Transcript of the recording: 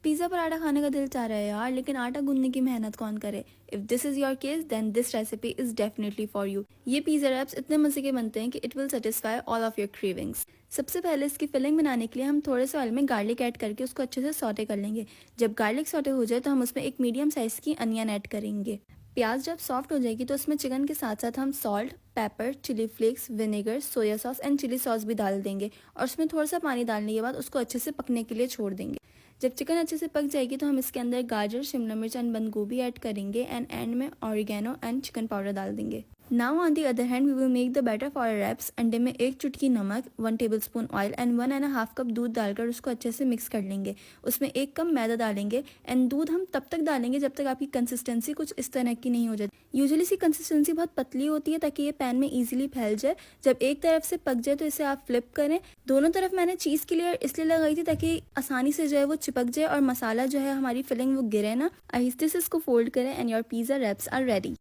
Pizza paratha खाने का दिल चाह रहा है यार, लेकिन आटा गूंदने की मेहनत कौन करे। If this is your case then this recipe is definitely for you. ये पिज़्ज़ा रैप्स इतने मजे के बनते हैं कि it will satisfy all of your cravings. सबसे पहले इसकी फिलिंग बनाने के लिए हम थोड़े से ऑयल में गार्लिक ऐड करके उसको अच्छे से सौटे कर लेंगे। जब गार्लिक सौटे हो जाए तो हम उसमें एक मीडियम साइज की अनियन ऐड करेंगे। प्याज जब सॉफ्ट हो जाएगी तो उसमें चिकन के साथ साथ हम salt, pepper, chilli flakes, vinegar, soya sauce and chilli sauce भी डाल देंगे और उसमें थोड़ा सा पानी डालने के बाद उसको अच्छे से पकने के लिए छोड़ देंगे। जब चिकन अच्छे से पक जाएगी तो हम इसके अंदर गाजर, शिमला मिर्च एंड बंद गोभी ऐड करेंगे एंड में ऑरिगेनो एंड चिकन पाउडर डाल देंगे। Now on the other hand we will make the batter for wraps. अंडे में 1 चुटकी नमक, 1 टेबलस्पून ऑयल एंड 1.5 कप दूध डालकर उसको अच्छे से मिक्स कर लेंगे। उसमें 1 कप मैदा डालेंगे एंड दूध हम तब तक डालेंगे जब तक आपकी कंसिस्टेंसी कुछ इस तरह की नहीं हो जाती। यूजुअली इसकी कंसिस्टेंसी बहुत पतली होती है ताकि ये पैन में इजीली फैल जाए। जब एक तरफ से पक जाए तो इसे आप फ्लिप करें। दोनों तरफ मैंने चीज़ की लेयर इसलिए लगाई थी ताकि आसानी से जो है वो चिपक जाए और मसाला जो है हमारी फिलिंग वो गिरे ना। आहिस्ते से इसको फोल्ड करें and your pizza wraps are ready.